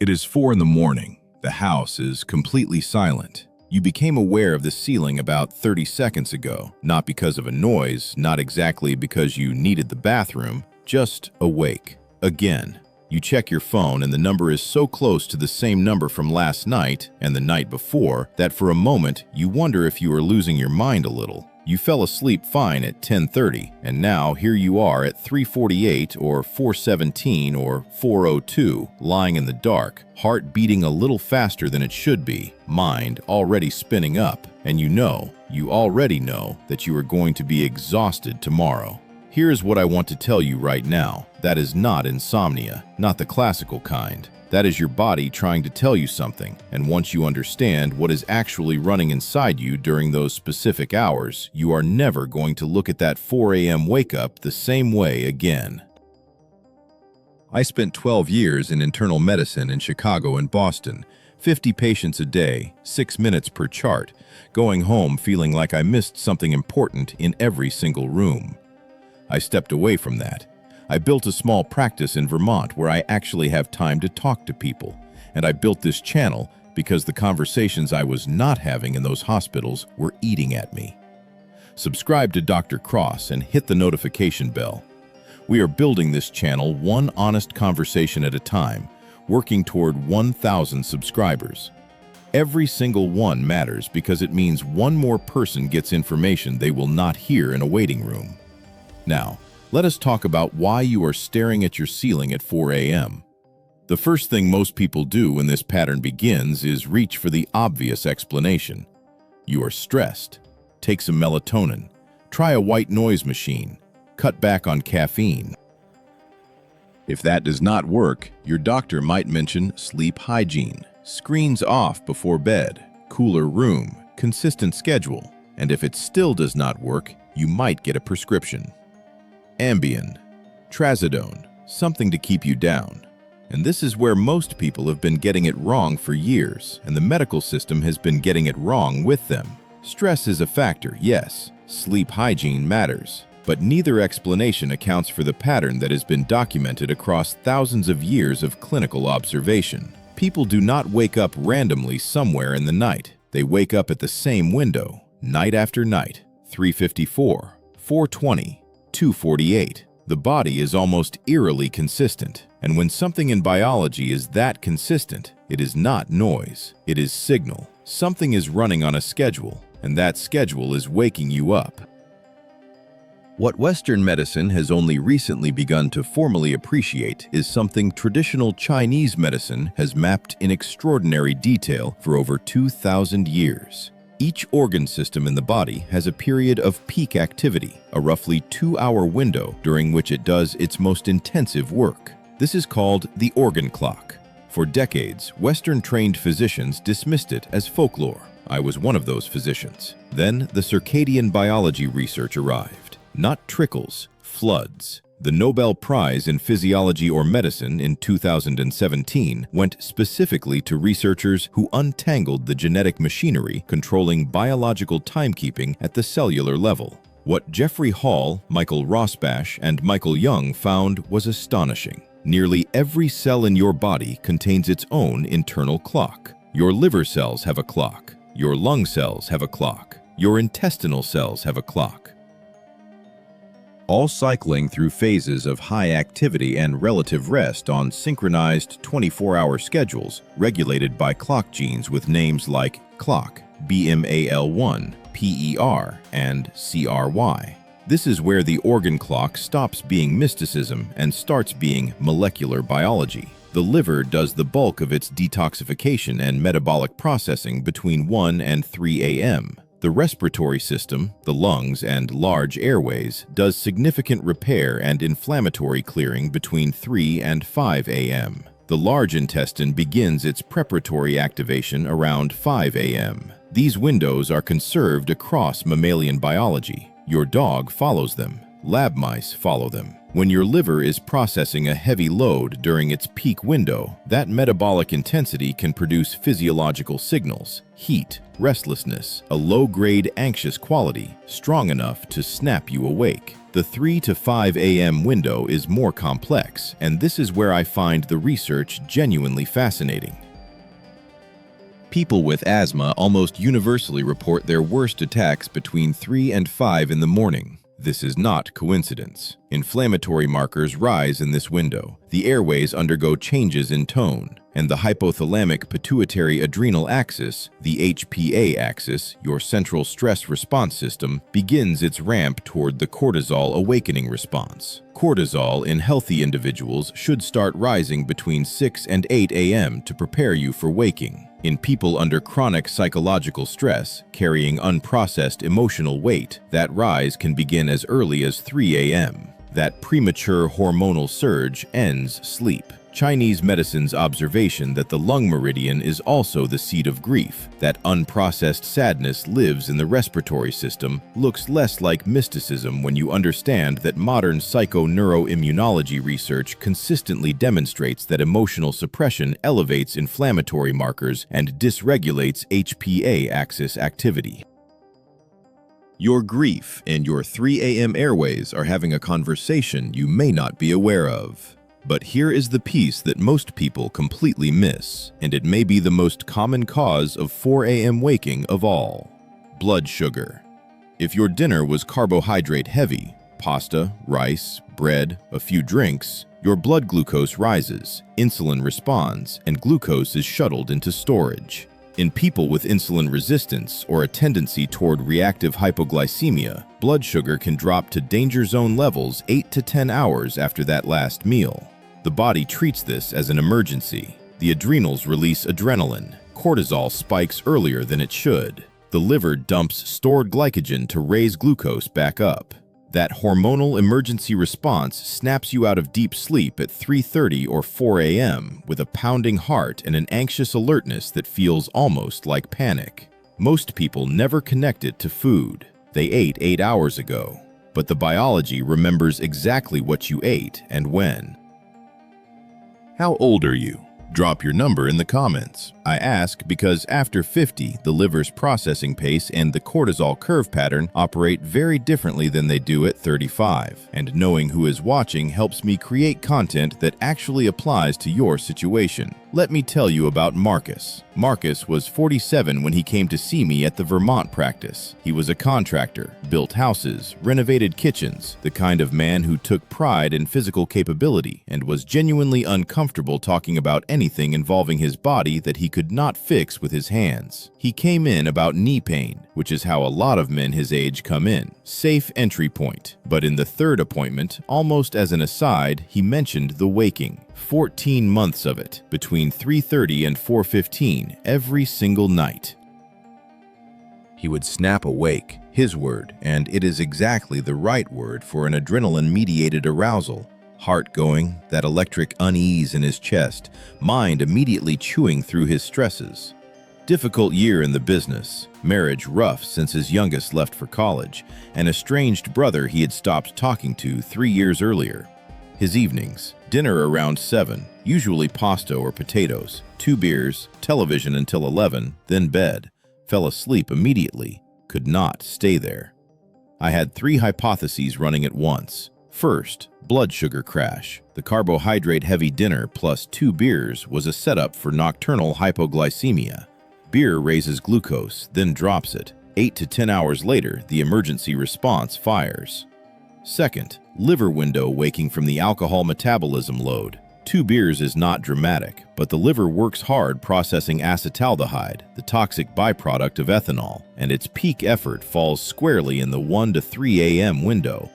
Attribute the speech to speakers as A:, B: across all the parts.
A: It is 4 in the morning. The house is completely silent. You became aware of the ceiling about 30 seconds ago, not because of a noise, not exactly because you needed the bathroom, just awake. Again. You check your phone and the number is so close to the same number from last night and the night before that for a moment you wonder if you are losing your mind a little. You fell asleep fine at 10:30 and now here you are at 3:48 or 4:17 or 4:02, lying in the dark, heart beating a little faster than it should be, mind already spinning up, and you already know that you are going to be exhausted tomorrow. Here's what I want to tell you right now. That is not insomnia, not the classical kind. That is your body trying to tell you something, and once you understand what is actually running inside you during those specific hours, you are never going to look at that 4 a.m. wake-up the same way again. I spent 12 years in internal medicine in Chicago and Boston, 50 patients a day, 6 minutes per chart, going home feeling like I missed something important in every single room. I stepped away from that. I built a small practice in Vermont where I actually have time to talk to people, and I built this channel because the conversations I was not having in those hospitals were eating at me. Subscribe to Dr. Cross and hit the notification bell. We are building this channel one honest conversation at a time, working toward 1,000 subscribers. Every single one matters because it means one more person gets information they will not hear in a waiting room. Now, let us talk about why you are staring at your ceiling at 4 a.m. The first thing most people do when this pattern begins is reach for the obvious explanation. You are stressed. Take some melatonin. Try a white noise machine. Cut back on caffeine. If that does not work, your doctor might mention sleep hygiene, screens off before bed, cooler room, consistent schedule, and if it still does not work, you might get a prescription. Ambien, trazodone, something to keep you down. And this is where most people have been getting it wrong for years, and the medical system has been getting it wrong with them. Stress is a factor, yes. Sleep hygiene matters. But neither explanation accounts for the pattern that has been documented across thousands of years of clinical observation. People do not wake up randomly somewhere in the night. They wake up at the same window, night after night, 3:54, 4:20, 2:48. The body is almost eerily consistent, and when something in biology is that consistent, it is not noise, it is signal. Something is running on a schedule, and that schedule is waking you up. What Western medicine has only recently begun to formally appreciate is something traditional Chinese medicine has mapped in extraordinary detail for over 2,000 years. Each organ system in the body has a period of peak activity, a roughly 2-hour window during which it does its most intensive work. This is called the organ clock. For decades, Western-trained physicians dismissed it as folklore. I was one of those physicians. Then the circadian biology research arrived. Not trickles, floods. The Nobel Prize in Physiology or Medicine in 2017 went specifically to researchers who untangled the genetic machinery controlling biological timekeeping at the cellular level. What Jeffrey Hall, Michael Rosbash, and Michael Young found was astonishing. Nearly every cell in your body contains its own internal clock. Your liver cells have a clock. Your lung cells have a clock. Your intestinal cells have a clock. All cycling through phases of high activity and relative rest on synchronized 24-hour schedules regulated by clock genes with names like clock, BMAL1, PER, and CRY. This is where the organ clock stops being mysticism and starts being molecular biology. The liver does the bulk of its detoxification and metabolic processing between 1 and 3 a.m. The respiratory system, the lungs and large airways, does significant repair and inflammatory clearing between 3 and 5 a.m. The large intestine begins its preparatory activation around 5 a.m. These windows are conserved across mammalian biology. Your dog follows them. Lab mice follow them. When your liver is processing a heavy load during its peak window, that metabolic intensity can produce physiological signals, heat, restlessness, a low-grade anxious quality, strong enough to snap you awake. The 3 to 5 a.m. window is more complex, and this is where I find the research genuinely fascinating. People with asthma almost universally report their worst attacks between 3 and 5 in the morning. This is not coincidence. Inflammatory markers rise in this window. The airways undergo changes in tone, and the hypothalamic pituitary adrenal axis, the HPA axis, your central stress response system, begins its ramp toward the cortisol awakening response. Cortisol in healthy individuals should start rising between 6 and 8 a.m. to prepare you for waking. In people under chronic psychological stress, carrying unprocessed emotional weight, that rise can begin as early as 3 a.m. That premature hormonal surge ends sleep. Chinese medicine's observation that the lung meridian is also the seat of grief, that unprocessed sadness lives in the respiratory system, looks less like mysticism when you understand that modern psychoneuroimmunology research consistently demonstrates that emotional suppression elevates inflammatory markers and dysregulates HPA axis activity. Your grief and your 3 a.m. airways are having a conversation you may not be aware of. But here is the piece that most people completely miss, and it may be the most common cause of 4 a.m. waking of all: blood sugar. If your dinner was carbohydrate heavy, pasta, rice, bread, a few drinks, your blood glucose rises, insulin responds, and glucose is shuttled into storage. In people with insulin resistance or a tendency toward reactive hypoglycemia, blood sugar can drop to danger zone levels 8 to 10 hours after that last meal. The body treats this as an emergency. The adrenals release adrenaline. Cortisol spikes earlier than it should. The liver dumps stored glycogen to raise glucose back up. That hormonal emergency response snaps you out of deep sleep at 3:30 or 4 a.m. with a pounding heart and an anxious alertness that feels almost like panic. Most people never connect it to food. They ate 8 hours ago, but the biology remembers exactly what you ate and when. How old are you? Drop your number in the comments. I ask because after 50, the liver's processing pace and the cortisol curve pattern operate very differently than they do at 35. And knowing who is watching helps me create content that actually applies to your situation. Let me tell you about Marcus. Marcus was 47 when he came to see me at the Vermont practice. He was a contractor, built houses, renovated kitchens, the kind of man who took pride in physical capability and was genuinely uncomfortable talking about anything involving his body that he could not fix with his hands. He came in about knee pain, which is how a lot of men his age come in. Safe entry point. But in the third appointment, almost as an aside, he mentioned the waking. 14 months of it, between 3:30 and 4:15 every single night. He would snap awake, his word, and it is exactly the right word for an adrenaline-mediated arousal. Heart going, that electric unease in his chest, mind immediately chewing through his stresses. Difficult year in the business, marriage rough since his youngest left for college, an estranged brother he had stopped talking to 3 years earlier. His evenings, dinner around 7, usually pasta or potatoes, 2 beers, television until 11, then bed. Fell asleep immediately, could not stay there. I had 3 hypotheses running at once. First, blood sugar crash. The carbohydrate-heavy dinner plus 2 beers was a setup for nocturnal hypoglycemia. Beer raises glucose, then drops it. 8 to 10 hours later, the emergency response fires. Second, liver window waking from the alcohol metabolism load. 2 beers is not dramatic, but the liver works hard processing acetaldehyde, the toxic byproduct of ethanol, and its peak effort falls squarely in the 1 to 3 a.m. window.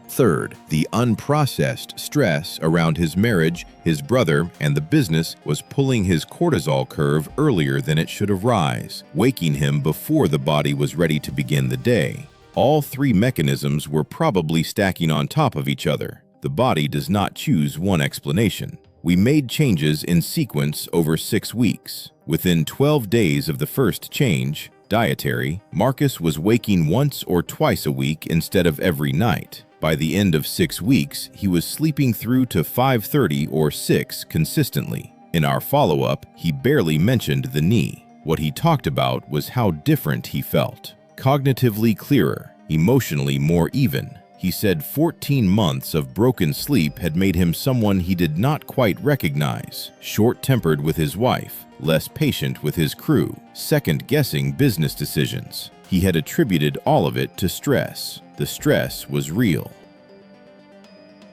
A: Third, the unprocessed stress around his marriage, his brother, and the business was pulling his cortisol curve earlier than it should have rise, waking him before the body was ready to begin the day. All 3 mechanisms were probably stacking on top of each other. The body does not choose one explanation. We made changes in sequence over 6 weeks. Within 12 days of the first change, dietary, Marcus was waking once or twice a week instead of every night. By the end of 6 weeks, he was sleeping through to 5:30 or 6 consistently. In our follow-up, he barely mentioned the knee. What he talked about was how different he felt. Cognitively clearer, emotionally more even. He said 14 months of broken sleep had made him someone he did not quite recognize, short-tempered with his wife, less patient with his crew, second-guessing business decisions. He had attributed all of it to stress. The stress was real.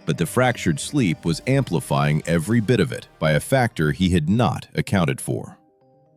A: But the fractured sleep was amplifying every bit of it by a factor he had not accounted for.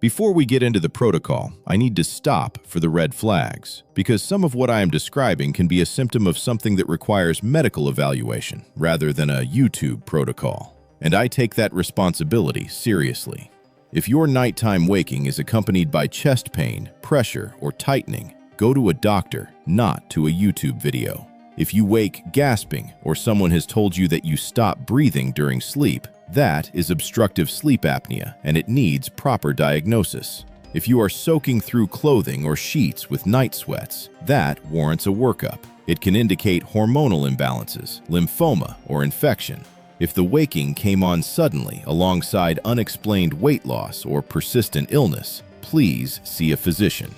A: Before we get into the protocol, I need to stop for the red flags, because some of what I am describing can be a symptom of something that requires medical evaluation rather than a YouTube protocol. And I take that responsibility seriously. If your nighttime waking is accompanied by chest pain, pressure, or tightening, go to a doctor, not to a YouTube video. If you wake gasping or someone has told you that you stop breathing during sleep, that is obstructive sleep apnea and it needs proper diagnosis. If you are soaking through clothing or sheets with night sweats, that warrants a workup. It can indicate hormonal imbalances, lymphoma, or infection. If the waking came on suddenly alongside unexplained weight loss or persistent illness, please see a physician.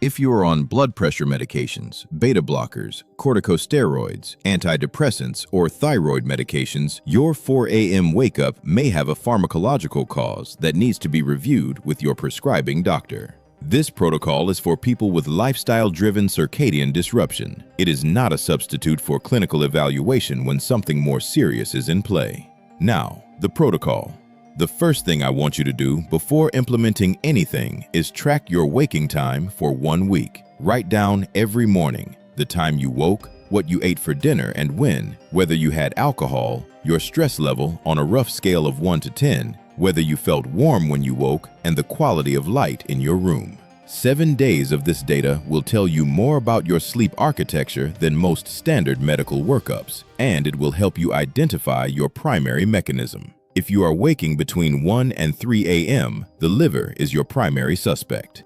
A: If you are on blood pressure medications, beta blockers, corticosteroids, antidepressants, or thyroid medications, your 4 a.m. wake-up may have a pharmacological cause that needs to be reviewed with your prescribing doctor. This protocol is for people with lifestyle-driven circadian disruption. It is not a substitute for clinical evaluation when something more serious is in play. Now, the protocol. The first thing I want you to do before implementing anything is track your waking time for 1 week. Write down every morning the time you woke, what you ate for dinner and when, whether you had alcohol, your stress level on a rough scale of 1 to 10, whether you felt warm when you woke, and the quality of light in your room. 7 days of this data will tell you more about your sleep architecture than most standard medical workups, and it will help you identify your primary mechanism. If you are waking between 1 and 3 a.m., the liver is your primary suspect.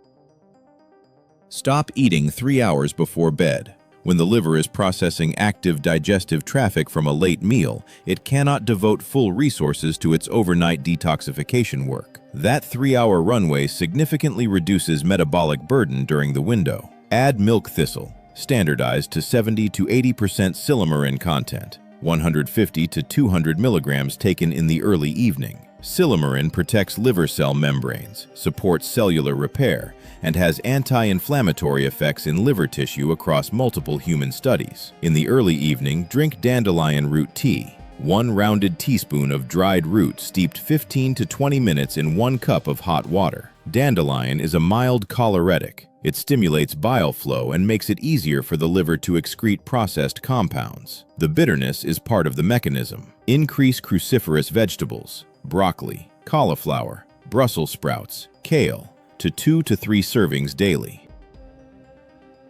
A: Stop eating 3 hours before bed. When the liver is processing active digestive traffic from a late meal, it cannot devote full resources to its overnight detoxification work. That 3-hour runway significantly reduces metabolic burden during the window. Add milk thistle, standardized to 70 to 80% silymarin content. 150 to 200 milligrams taken in the early evening. Silymarin protects liver cell membranes, supports cellular repair, and has anti-inflammatory effects in liver tissue across multiple human studies. In the early evening, drink dandelion root tea. 1 rounded teaspoon of dried root steeped 15 to 20 minutes in 1 cup of hot water. Dandelion is a mild choleretic. It stimulates bile flow and makes it easier for the liver to excrete processed compounds. The bitterness is part of the mechanism. Increase cruciferous vegetables, broccoli, cauliflower, Brussels sprouts, kale, to 2 to 3 servings daily.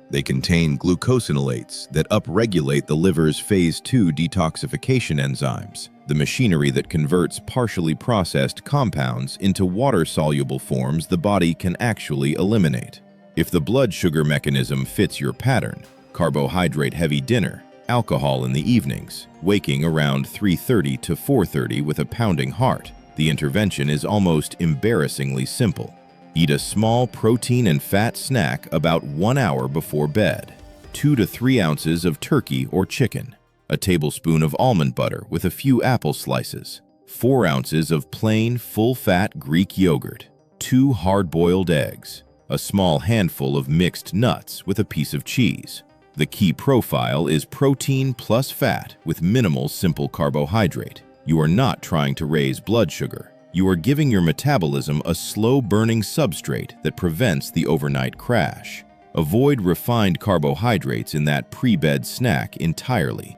A: They contain glucosinolates that upregulate the liver's phase 2 detoxification enzymes, the machinery that converts partially processed compounds into water-soluble forms the body can actually eliminate. If the blood sugar mechanism fits your pattern, carbohydrate-heavy dinner, alcohol in the evenings, waking around 3:30 to 4:30 with a pounding heart, the intervention is almost embarrassingly simple. Eat a small protein and fat snack about 1 hour before bed. 2 to 3 ounces of turkey or chicken. A tablespoon of almond butter with a few apple slices. 4 ounces of plain, full-fat Greek yogurt. 2 hard-boiled eggs. A small handful of mixed nuts with a piece of cheese. The key profile is protein plus fat with minimal simple carbohydrate. You are not trying to raise blood sugar. You are giving your metabolism a slow-burning substrate that prevents the overnight crash. Avoid refined carbohydrates in that pre-bed snack entirely.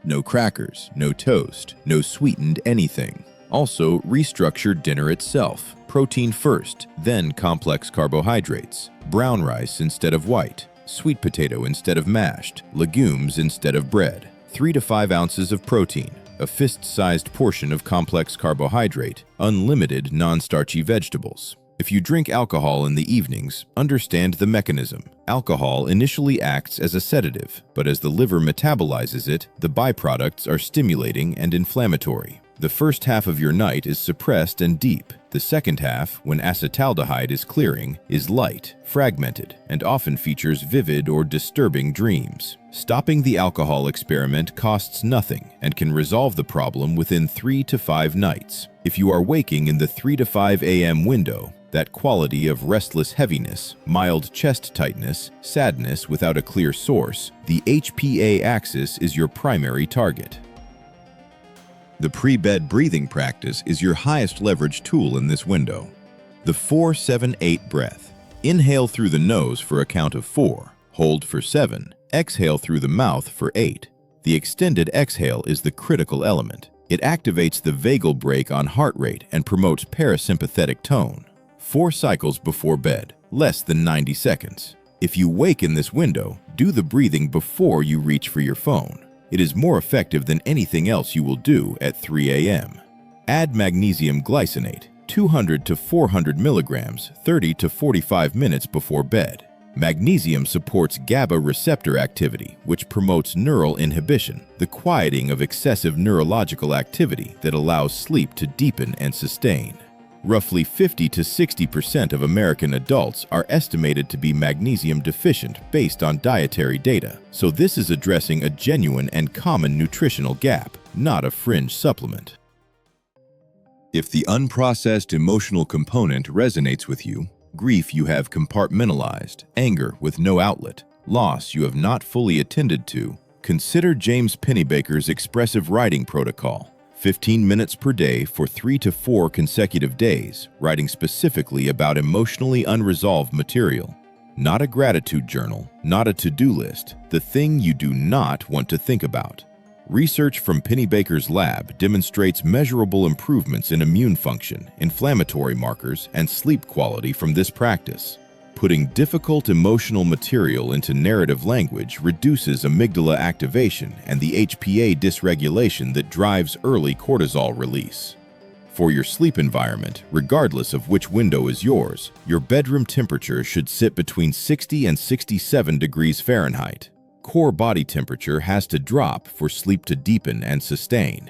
A: No crackers, no toast, no sweetened anything. Also, restructure dinner itself. Protein first, then complex carbohydrates. Brown rice instead of white. Sweet potato instead of mashed. Legumes instead of bread. 3 to 5 ounces of protein. A fist-sized portion of complex carbohydrate. Unlimited non-starchy vegetables. If you drink alcohol in the evenings, understand the mechanism. Alcohol initially acts as a sedative, but as the liver metabolizes it, the byproducts are stimulating and inflammatory. The first half of your night is suppressed and deep. The second half, when acetaldehyde is clearing, is light, fragmented, and often features vivid or disturbing dreams. Stopping the alcohol experiment costs nothing and can resolve the problem within 3 to 5 nights. If you are waking in the 3 to 5 a.m. window, that quality of restless heaviness, mild chest tightness, sadness without a clear source, the HPA axis is your primary target. The pre-bed breathing practice is your highest leverage tool in this window. The 4-7-8 breath. Inhale through the nose for a count of 4, hold for 7, exhale through the mouth for 8. The extended exhale is the critical element. It activates the vagal brake on heart rate and promotes parasympathetic tone. 4 cycles before bed, less than 90 seconds. If you wake in this window, do the breathing before you reach for your phone. It is more effective than anything else you will do at 3 a.m. Add magnesium glycinate, 200 to 400 milligrams, 30 to 45 minutes before bed. Magnesium supports GABA receptor activity, which promotes neural inhibition, the quieting of excessive neurological activity that allows sleep to deepen and sustain. Roughly 50 to 60% of American adults are estimated to be magnesium deficient based on dietary data, so this is addressing a genuine and common nutritional gap, not a fringe supplement. If the unprocessed emotional component resonates with you, grief you have compartmentalized, anger with no outlet, loss you have not fully attended to, consider James Pennebaker's expressive writing protocol. 15 minutes per day for 3 to 4 consecutive days, writing specifically about emotionally unresolved material. Not a gratitude journal, not a to-do list, the thing you do not want to think about. Research from Pennebaker's lab demonstrates measurable improvements in immune function, inflammatory markers, and sleep quality from this practice. Putting difficult emotional material into narrative language reduces amygdala activation and the HPA dysregulation that drives early cortisol release. For your sleep environment, regardless of which window is yours, your bedroom temperature should sit between 60 and 67 degrees Fahrenheit. Core body temperature has to drop for sleep to deepen and sustain.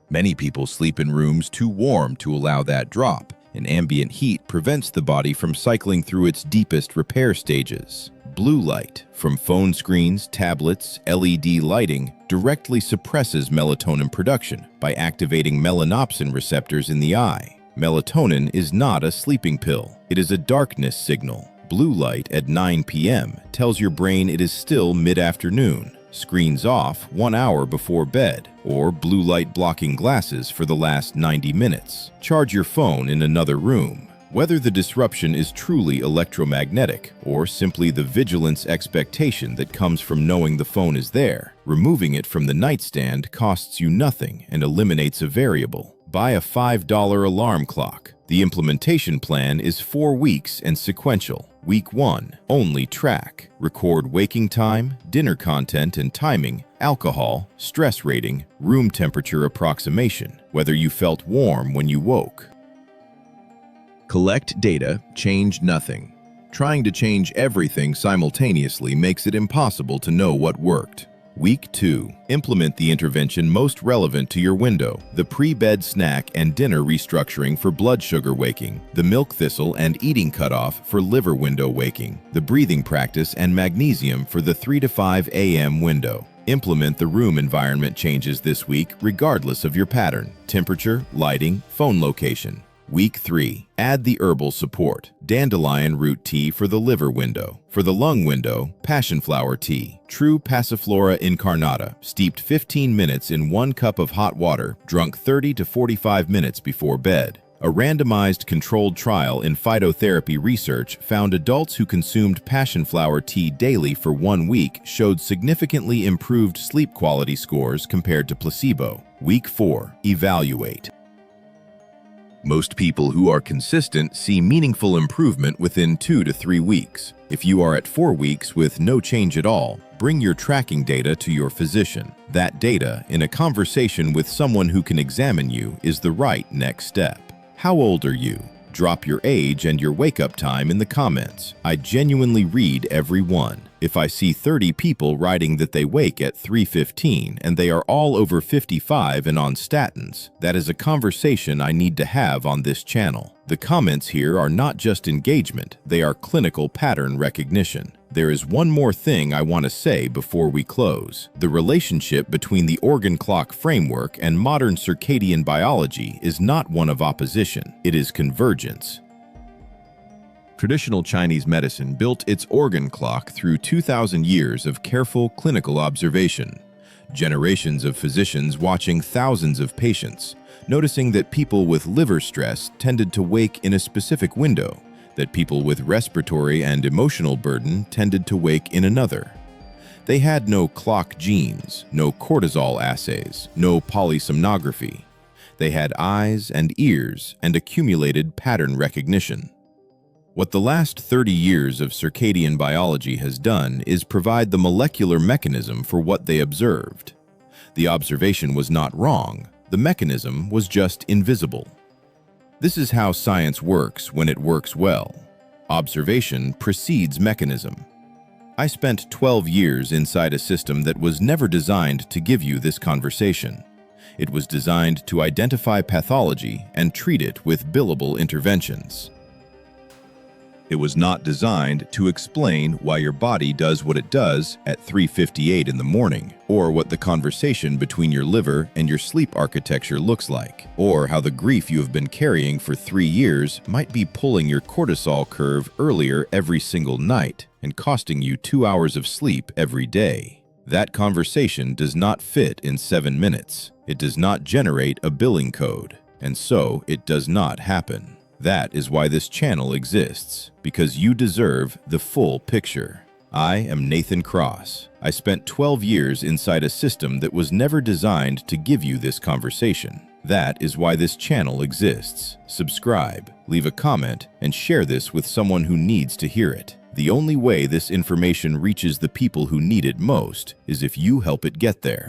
A: Many people sleep in rooms too warm to allow that drop, and ambient heat prevents the body from cycling through its deepest repair stages. Blue light from phone screens, tablets, LED lighting directly suppresses melatonin production by activating melanopsin receptors in the eye. Melatonin is not a sleeping pill. It is a darkness signal. Blue light at 9 p.m. tells your brain it is still mid-afternoon. Screens off 1 hour before bed, or blue light blocking glasses for the last 90 minutes. Charge your phone in another room. Whether the disruption is truly electromagnetic or simply the vigilance expectation that comes from knowing the phone is there, removing it from the nightstand costs you nothing and eliminates a variable. Buy a $5 alarm clock. The implementation plan is 4 weeks and sequential. Week 1, only track. Record waking time, dinner content and timing, alcohol, stress rating, room temperature approximation, whether you felt warm when you woke. Collect data, change nothing. Trying to change everything simultaneously makes it impossible to know what worked. Week 2. Implement the intervention most relevant to your window, the pre-bed snack and dinner restructuring for blood sugar waking, the milk thistle and eating cutoff for liver window waking, the breathing practice and magnesium for the 3 to 5 a.m. window. Implement the room environment changes this week regardless of your pattern, temperature, lighting, phone location. Week 3. Add the herbal support. Dandelion root tea for the liver window. For the lung window, passion flower tea. True Passiflora incarnata, steeped 15 minutes in 1 cup of hot water, drunk 30 to 45 minutes before bed. A randomized controlled trial in phytotherapy research found adults who consumed passion flower tea daily for 1 week showed significantly improved sleep quality scores compared to placebo. Week 4. Evaluate. Most people who are consistent see meaningful improvement within 2 to 3 weeks. If you are at 4 weeks with no change at all, bring your tracking data to your physician. That data, in a conversation with someone who can examine you, is the right next step. How old are you? Drop your age and your wake-up time in the comments. I genuinely read every one. If I see 30 people writing that they wake at 3:15 and they are all over 55 and on statins, that is a conversation I need to have on this channel. The comments here are not just engagement, they are clinical pattern recognition. There is one more thing I want to say before we close. The relationship between the organ clock framework and modern circadian biology is not one of opposition, it is convergence. Traditional Chinese medicine built its organ clock through 2,000 years of careful clinical observation. Generations of physicians watching thousands of patients, noticing that people with liver stress tended to wake in a specific window, that people with respiratory and emotional burden tended to wake in another. They had no clock genes, no cortisol assays, no polysomnography. They had eyes and ears and accumulated pattern recognition. What the last 30 years of circadian biology has done is provide the molecular mechanism for what they observed. The observation was not wrong, the mechanism was just invisible. This is how science works when it works well. Observation precedes mechanism. I spent 12 years inside a system that was never designed to give you this conversation. It was designed to identify pathology and treat it with billable interventions. It was not designed to explain why your body does what it does at 3:58 in the morning, or what the conversation between your liver and your sleep architecture looks like, or how the grief you have been carrying for 3 years might be pulling your cortisol curve earlier every single night and costing you 2 hours of sleep every day. That conversation does not fit in 7 minutes. It does not generate a billing code, and so it does not happen. That is why this channel exists, because you deserve the full picture. I am Nathan Cross. I spent 12 years inside a system that was never designed to give you this conversation. That is why this channel exists. Subscribe, leave a comment, and share this with someone who needs to hear it. The only way this information reaches the people who need it most is if you help it get there.